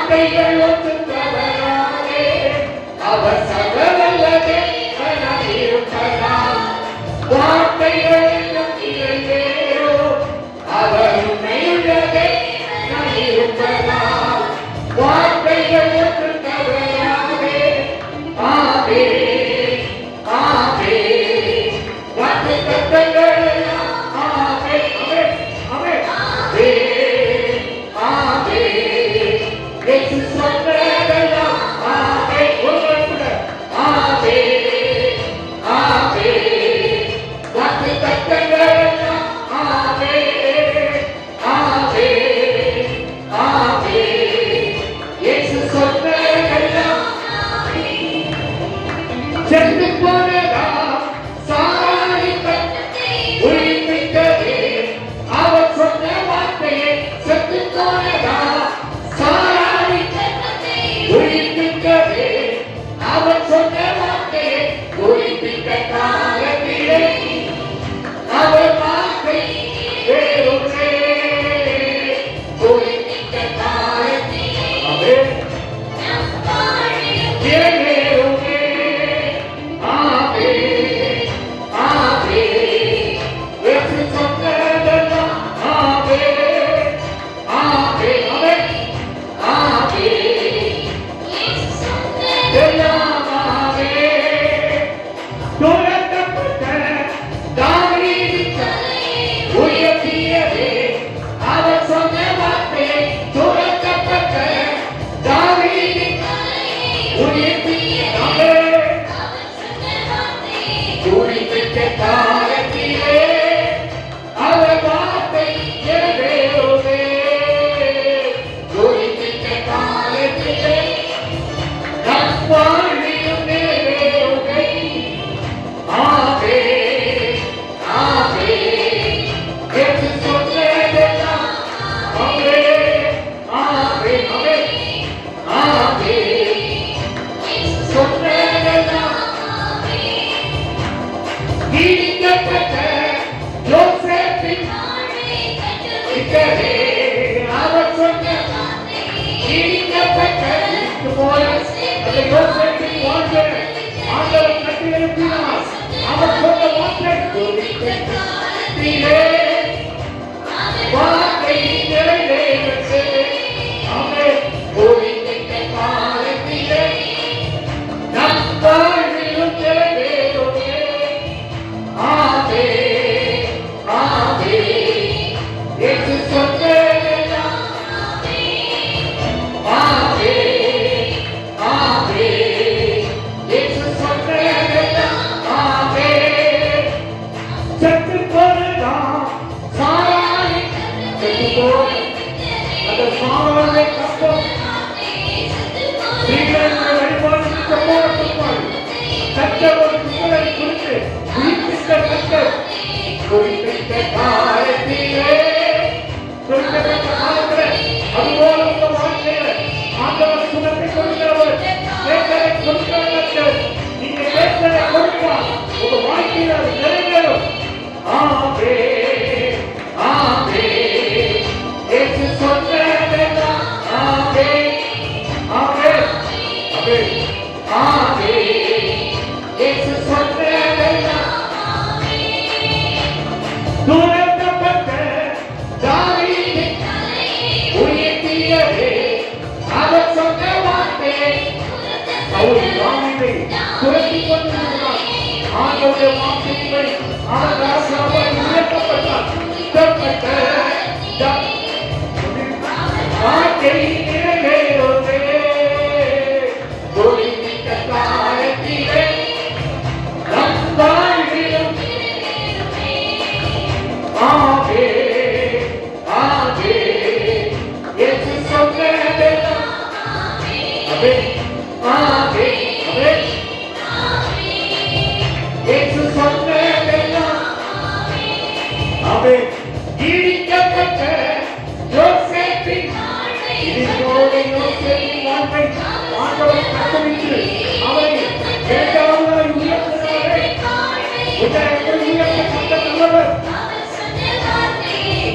வார்த்தைகள் ஒத்துக்கவராதே அவர் சகல தேவனாய் இருப்பதால் வார்த்தைகள் இல்லையோ அவர் உண்மையுள்ள தேவனாய் இருப்பதால் வார்த்தைகள் ஒத்துக்கவராதே ஆவே ஆவே வார்த்தை கட்டங்கள்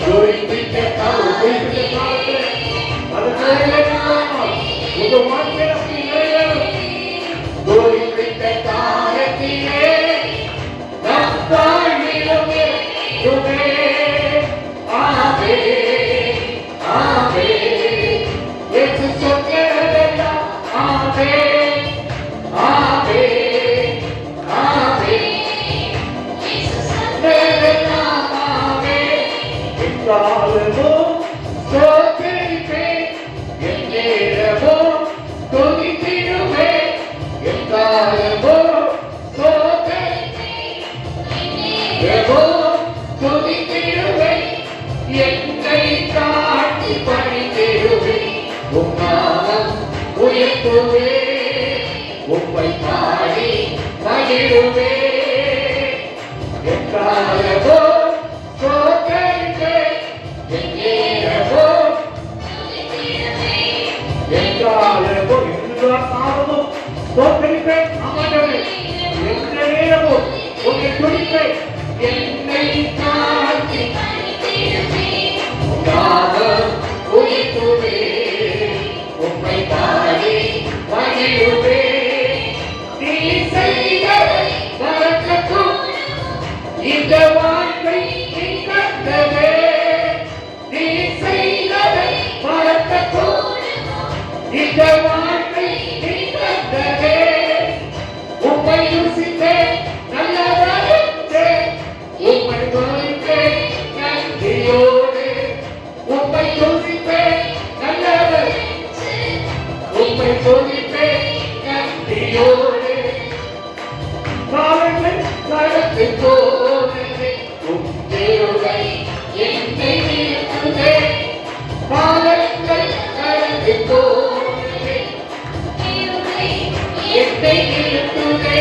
Glory be to God. உங்க வாழ்க்கையில அப்படி நிறைவேறும். குறிப்பிட்ட காலத்திலே நம் வாழ்விலும் இருக்குமே. ஆமே ஆமே இயேசு சொன்னதெல்லாம் ஆமே ஆமே ஆமே இயேசு சொன்னதெல்லாம் ஆமே. எக்காலமும் ஸ்தோத்திரிப்பேன், எந்நேரமும் துதித்திடுவேன். எக்காலமும் ஸ்தோத்திரிப்பேன், எந்நேரமும் துதித்திடுவேன். என்னை காட்டி பணிந்திடுவேன். உம் நாமம் உயர்த்துவேன், உம்மை பாடி மகிழுவேன். எக்காலமும் ஸ்தோத்திரிப்பேன், எந்நேரமும் எக்காலமும் எல்லா நாமமும் ஸ்தோத்திரிப்பேன். ஆண்டவரே, எந்த நேரமும் உம்மை துதிப்பேன். என்னை காட்டி நாமம் உயர்த்துவேன், உம்மை பாடி மகிழுவேன். நீ செய்ததை மறக்கட்டும், இந்த வாழ்க்கை நிகழ்ந்ததே. நீ செய்ததை மறக்கட்டும், இந்த வாழ்க்கை நிகழ்ந்ததே. உம்மை ருசித்தேன், நல்லவரே, உம்மை துதிப்பேன் நன்றியோடு. உம்மை துதிப்பேன் நல்லவர், உம்மை துதிப்பேன் நன்றியோடு. காலங்கள் கடந்து போனது, உம் கிருபை என்னை நிறுத்துதே. காலங்கள் கடந்து போனது, என்னை நிறுத்துதே.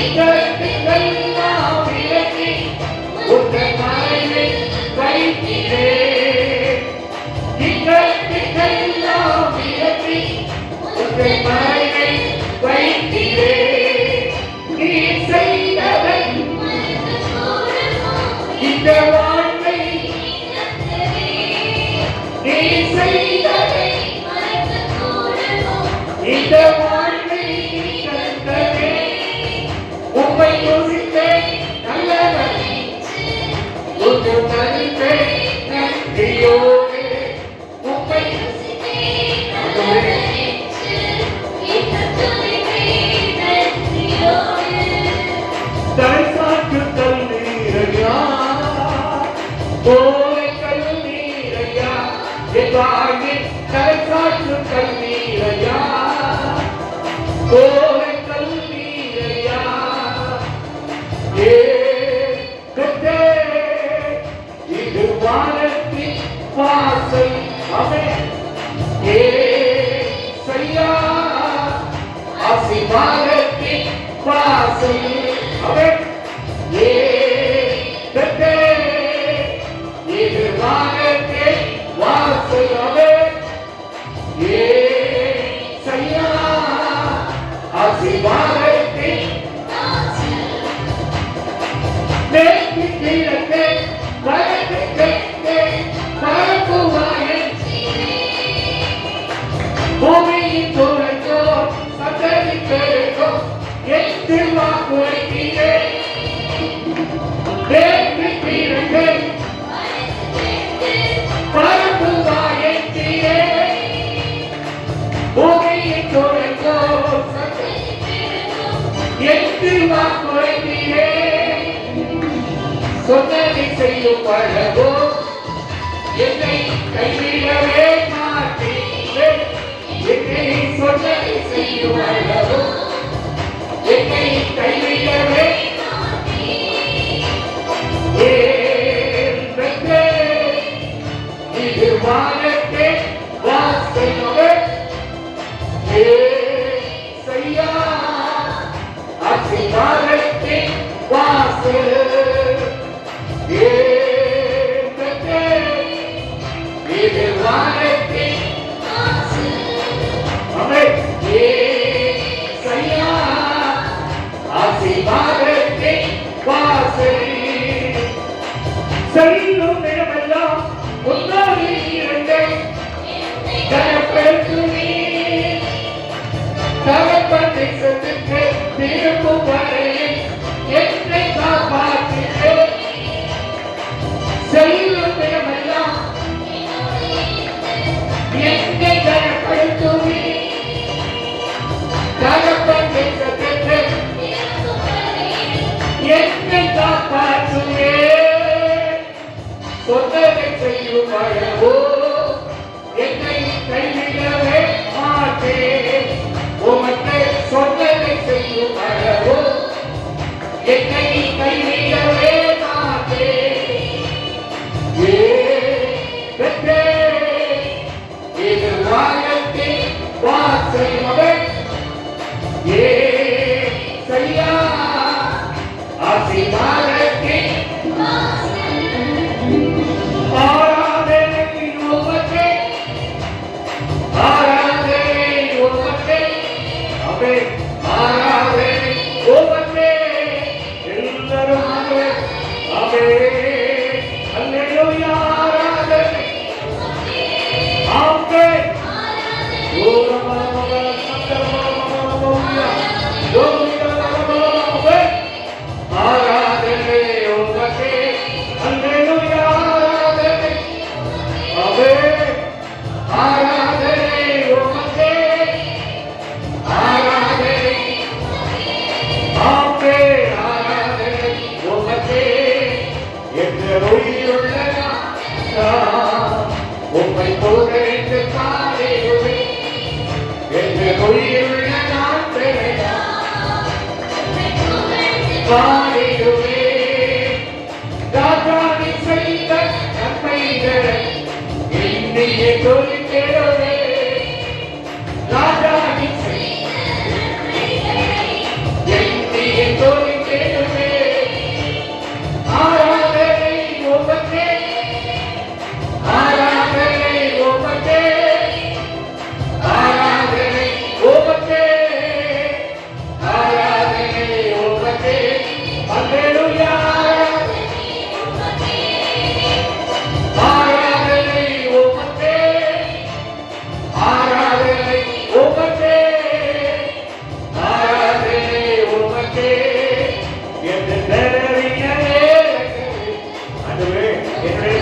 இக்கட்டுகளெல்லாம் விலக்கி உங்கள் மறைவில் வைக்கிறேன். இக்கட்டுகளெல்லாம் விலக்கி உங்கள் மறைவில் வைக்கிறேன். நீ செய்ததை இந்த வாழ்க்கை, நீ செய்ததை இந்த வாழ்க்கை கண்டதே. உம்மை யோசித்தேன் நல்லவர், உம்மை மதிப்பேன் நன்றியோடு. உம்மை தலைசாற்று கல்லீரையா, கோலை கல்லீரையா, என் வாழ்வில் தலைசாற்று கல்லீரையா, கோலை கல்லீரையா. இது வானத்தின் வாசல். அவன் ஏசையா, ஆசீர்வாதத்தின் வாசல். அவன் இது வானத்தின் வாசல். அவன் ஏசையா, ஆசீர்வாதத்தின் மேற்கு கிழக்கு வடக்கு தெற்கு பரப்புவாயன். பூமியின் துறைக்கோ சந்ததி பெருக்கோ எட்டு வாக்கு வைக்கிறேன். மேற்கு கிழக்கு பரப்புவாயன். பூமியின் துறைக்கோ சந்ததி பெருக்கோ எட்டு வாக்கு வைக்கிறேன். சொன்னதை செய்யும் பழகோ என்னை கைவிடவே மாட்டேன். என்னை சொன்னதை செய்யும் பழகோ என்னை கைவிடவே இது வானத்தே வாசல். ஏசையா, ஆசீர்வாதத்தின் வாசல். இது வானத்தின் வாசல். ஏசையா, ஆசீர்வாதத்தின் வாசல். செல்லும் இடமெல்லாம் உன்னோடு இருந்து கனப்படுத்துவீர். தகப்பன் தேசத்துக்கு திரும்பும் வரையில் என்னை காப்பாற்றினே. செய்யும் இடமெல்லாம் என்னை கனப்படுத்துவே. தகப்பன் தேசத்துக்கு என்னை காப்பாற்றுவே. சொன்னதை செய்யும் அளவோ என்னை கைவிடவே மாட்டேன். உமக்கு சொன்னதை செய்யும் அளவோ என்னை கைவிடவே மாட்டேன். இது வாயத்தின் வாசல் மகன் சரியா ஆசீர்வாதத்தின் உம்மை புகழ்ந்து பாடிடுவே. என்று உயிருள்ள பாடிடுவே. ராஜாவி செய்த நன்மைகளை எண்ணியே சொல்லிடுவே. ராஜாவி எண்ணியே சொல்லிடுவே. ஆராதனை உமக்கே, ஆராதனை உமக்கே, ஆராதனை உமக்கே, ஆராதனை உமக்கே. அல்லேலூயா. ஆராதனை உமக்கே, ஆராதனை உமக்கே, ஆராதனை உமக்கே. என்று நிறவினே அதுவே என்னுடைய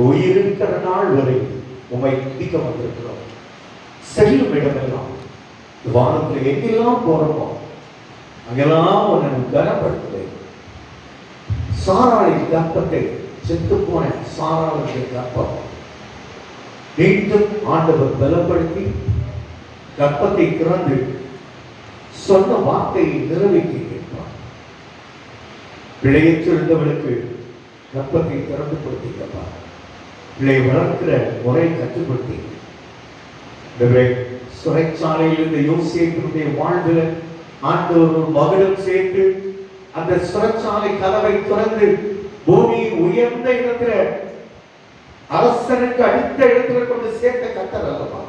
உயிருக்கிற நாள் வரை உம்மை துதிக்க வந்திருக்கிறோம். செல்லும் இடமெல்லாம் வானத்தில் எங்கெல்லாம் போறோமோ அங்கெல்லாம் உன்னை கனப்படுத்துவேன். சாராளின் கர்ப்பத்தை, செத்து போன சாராளுடைய கர்ப்பம் மீண்டும் ஆண்டவர் பலப்படுத்தி கர்ப்பத்தை திறந்து சொன்ன வார்த்தையை நிறைவேற்றி கேட்பார். பிழையற்றிருந்தவளுக்கு கர்ப்பத்தை திறந்து கொடுத்திருப்பார். பிள்ளை வளர்க்கிற முறை கற்றுப்படுத்தி சிறைச்சாலையில் இருந்த யோசேப்பினுடைய வாழ்வில் ஆண்டவர் ஒரு மகளும் சேர்த்து அந்த சிறைச்சாலை கதவை திறந்து பூமியின் உயர்ந்த இடத்துல அரசனுக்கு அடுத்த இடத்துல கொண்டு சேர்த்த கர்த்தர் அல்லவா?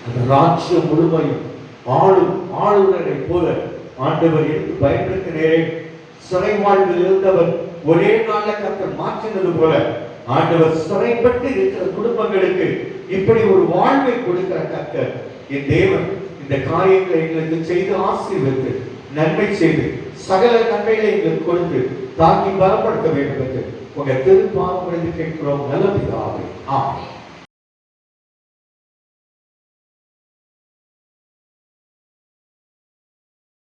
அந்த ராஜ்யம் முழுமையும் ஆளுநரை போல ஆண்டவர் எடுத்து பயன்படுத்தினேரே. சிறை வாழ்வில் இருந்தவர் ஒரே நாள்ல கர்த்தர் மாற்றினது போல ஆண்டவர் சிறைப்பட்டு இருக்கிற குடும்பங்களுக்கு இப்படி ஒரு வாழ்வை கொடுக்கிற கர்த்தர் என் தேவன் இந்த காரியங்களை எங்களுக்கு செய்து ஆசீர்வதித்து நன்மை செய்து சகல நன்மைகளை எங்களுக்கு கொடுத்து தாக்கி பலப்படுத்த வேண்டும் என்று உங்க திருப்பாவம் கேட்கிறோம். நல்ல பிதாவே, ஆமென்.